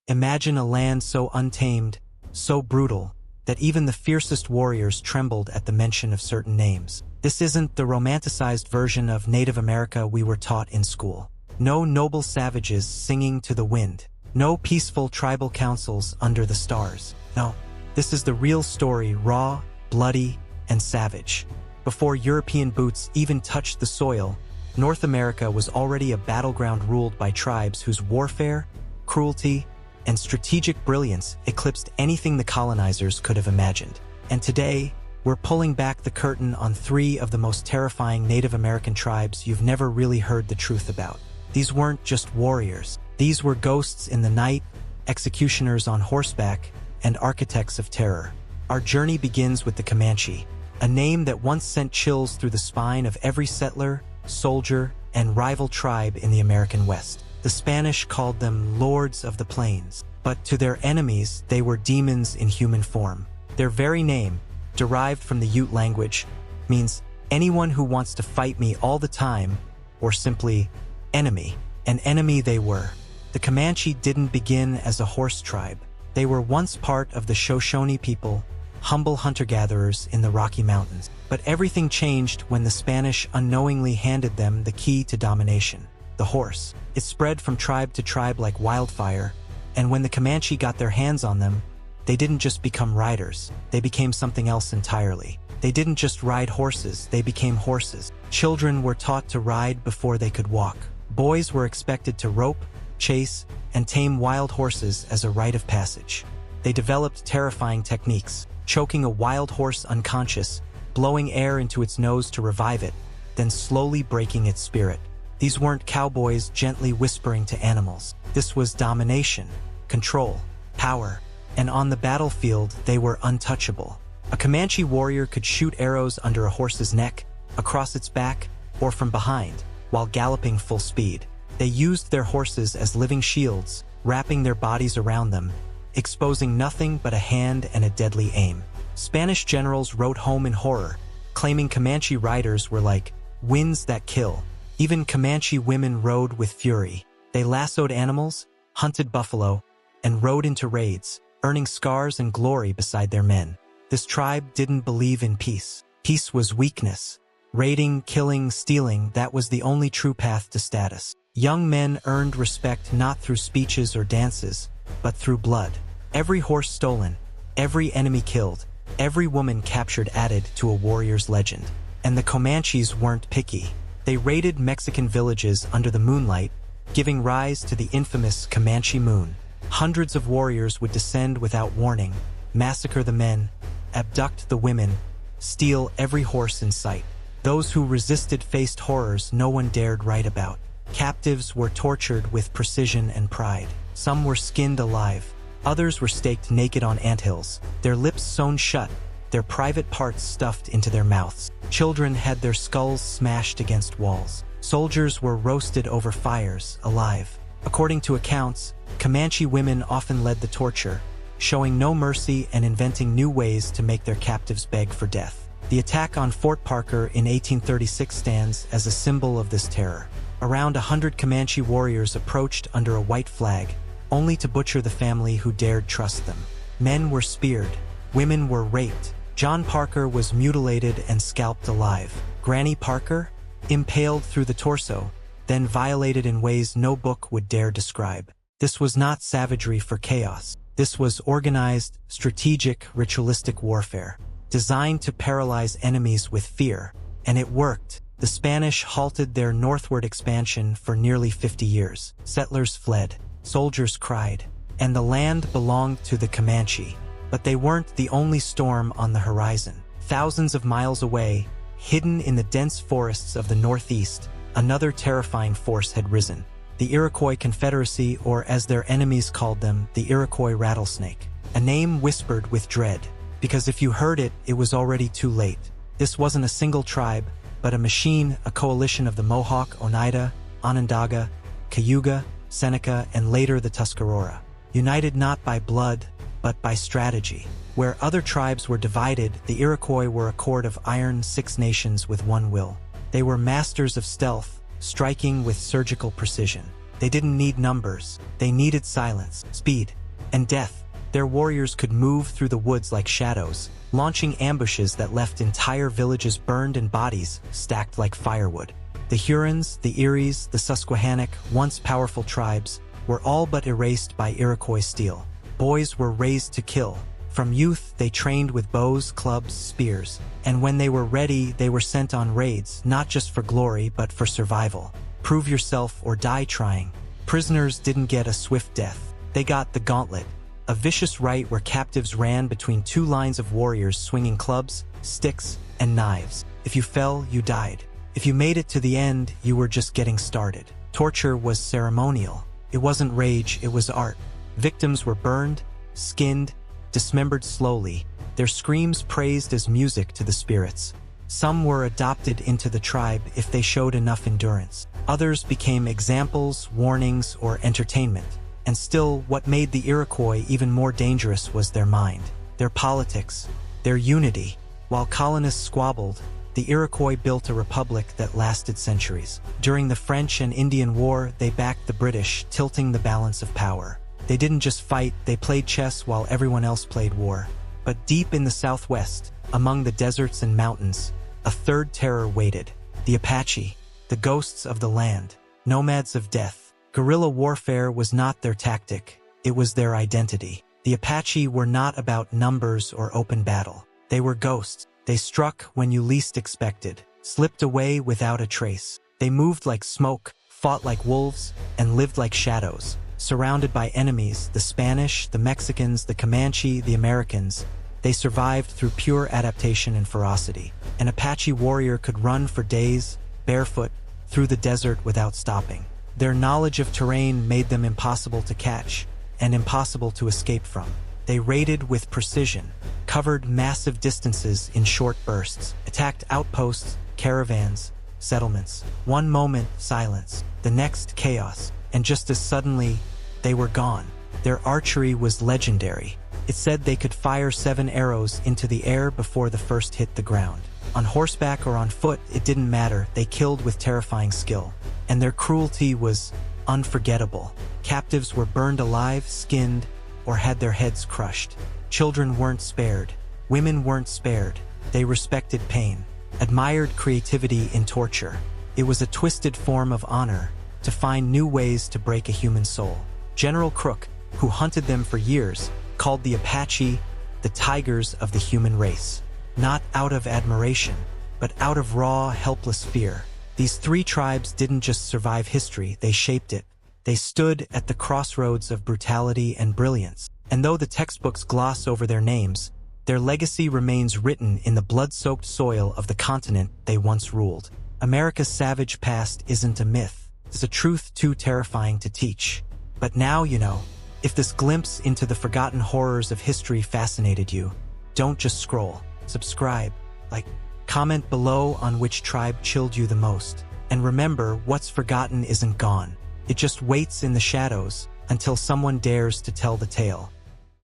Imagine a land so untamed, so brutal, that even the fiercest warriors trembled at the mention of certain names. This isn't the romanticized version of Native America we were taught in school. No noble savages singing to the wind. No peaceful tribal councils under the stars. No, this is the real story, raw, bloody, and savage. Before European boots even touched the soil, North America was already a battleground ruled by tribes whose warfare, cruelty, and strategic brilliance eclipsed anything the colonizers could have imagined. And today, we're pulling back the curtain on three of the most terrifying Native American tribes you've never really heard the truth about. These weren't just warriors. These were ghosts in the night, executioners on horseback, and architects of terror. Our journey begins with the Comanche, a name that once sent chills through the spine of every settler, soldier, and rival tribe in the American West. The Spanish called them Lords of the Plains, but to their enemies, they were demons in human form. Their very name, derived from the Ute language, means anyone who wants to fight me all the time, or simply enemy. An enemy they were. The Comanche didn't begin as a horse tribe. They were once part of the Shoshone people, humble hunter-gatherers in the Rocky Mountains. But everything changed when the Spanish unknowingly handed them the key to domination, the horse. It spread from tribe to tribe like wildfire, and when the Comanche got their hands on them, they didn't just become riders, they became something else entirely. They didn't just ride horses, they became horses. Children were taught to ride before they could walk. Boys were expected to rope, chase, and tame wild horses as a rite of passage. They developed terrifying techniques, choking a wild horse unconscious, blowing air into its nose to revive it, then slowly breaking its spirit. These weren't cowboys gently whispering to animals. This was domination, control, power, and on the battlefield, they were untouchable. A Comanche warrior could shoot arrows under a horse's neck, across its back, or from behind, while galloping full speed. They used their horses as living shields, wrapping their bodies around them, exposing nothing but a hand and a deadly aim. Spanish generals wrote home in horror, claiming Comanche riders were like winds that kill. Even Comanche women rode with fury. They lassoed animals, hunted buffalo, and rode into raids, earning scars and glory beside their men. This tribe didn't believe in peace. Peace was weakness. Raiding, killing, stealing, that was the only true path to status. Young men earned respect not through speeches or dances, but through blood. Every horse stolen, every enemy killed, every woman captured added to a warrior's legend. And the Comanches weren't picky. They raided Mexican villages under the moonlight, giving rise to the infamous Comanche Moon. Hundreds of warriors would descend without warning, massacre the men, abduct the women, steal every horse in sight. Those who resisted faced horrors no one dared write about. Captives were tortured with precision and pride. Some were skinned alive. Others were staked naked on anthills, their lips sewn shut, their private parts stuffed into their mouths. Children had their skulls smashed against walls. Soldiers were roasted over fires, alive. According to accounts, Comanche women often led the torture, showing no mercy and inventing new ways to make their captives beg for death. The attack on Fort Parker in 1836 stands as a symbol of this terror. Around 100 Comanche warriors approached under a white flag, only to butcher the family who dared trust them. Men were speared, women were raped. John Parker was mutilated and scalped alive. Granny Parker, impaled through the torso, then violated in ways no book would dare describe. This was not savagery for chaos. This was organized, strategic, ritualistic warfare, designed to paralyze enemies with fear. And it worked. The Spanish halted their northward expansion for nearly 50 years. Settlers fled, soldiers cried, and the land belonged to the Comanche. But they weren't the only storm on the horizon. Thousands of miles away, hidden in the dense forests of the Northeast, another terrifying force had risen. The Iroquois Confederacy, or as their enemies called them, the Iroquois rattlesnake. A name whispered with dread, because if you heard it, it was already too late. This wasn't a single tribe, but a machine, a coalition of the Mohawk, Oneida, Onondaga, Cayuga, Seneca, and later the Tuscarora. United not by blood, but by strategy. Where other tribes were divided, the Iroquois were a cord of iron, 6 nations with one will. They were masters of stealth, striking with surgical precision. They didn't need numbers. They needed silence, speed, and death. Their warriors could move through the woods like shadows, launching ambushes that left entire villages burned and bodies stacked like firewood. The Hurons, the Eries, the Susquehannock, once powerful tribes, were all but erased by Iroquois steel. Boys were raised to kill. From youth, they trained with bows, clubs, spears, and when they were ready, they were sent on raids, not just for glory, but for survival. Prove yourself or die trying. Prisoners didn't get a swift death. They got the gauntlet, a vicious rite where captives ran between two lines of warriors swinging clubs, sticks, and knives. If you fell, you died. If you made it to the end, you were just getting started. Torture was ceremonial. It wasn't rage, it was art. Victims were burned, skinned, dismembered slowly, their screams praised as music to the spirits. Some were adopted into the tribe if they showed enough endurance. Others became examples, warnings, or entertainment. And still, what made the Iroquois even more dangerous was their mind, their politics, their unity. While colonists squabbled, the Iroquois built a republic that lasted centuries. During the French and Indian War, they backed the British, tilting the balance of power. They didn't just fight, they played chess while everyone else played war. But deep in the southwest, among the deserts and mountains, a third terror waited. The Apache, the ghosts of the land, nomads of death. Guerrilla warfare was not their tactic, it was their identity. The Apache were not about numbers or open battle. They were ghosts. They struck when you least expected, slipped away without a trace. They moved like smoke, fought like wolves, and lived like shadows. Surrounded by enemies, the Spanish, the Mexicans, the Comanche, the Americans, they survived through pure adaptation and ferocity. An Apache warrior could run for days, barefoot, through the desert without stopping. Their knowledge of terrain made them impossible to catch, and impossible to escape from. They raided with precision, covered massive distances in short bursts, attacked outposts, caravans, settlements. One moment, silence, the next, chaos, and just as suddenly, they were gone. Their archery was legendary. It said they could fire 7 arrows into the air before the first hit the ground. On horseback or on foot, it didn't matter, they killed with terrifying skill. And their cruelty was unforgettable. Captives were burned alive, skinned, or had their heads crushed. Children weren't spared. Women weren't spared. They respected pain, admired creativity in torture. It was a twisted form of honor, to find new ways to break a human soul. General Crook, who hunted them for years, called the Apache the tigers of the human race. Not out of admiration, but out of raw, helpless fear. These 3 tribes didn't just survive history, they shaped it. They stood at the crossroads of brutality and brilliance. And though the textbooks gloss over their names, their legacy remains written in the blood-soaked soil of the continent they once ruled. America's savage past isn't a myth. It's a truth too terrifying to teach. But now you know. If this glimpse into the forgotten horrors of history fascinated you, don't just scroll. Subscribe, like, comment below on which tribe chilled you the most. And remember, what's forgotten isn't gone. It just waits in the shadows until someone dares to tell the tale.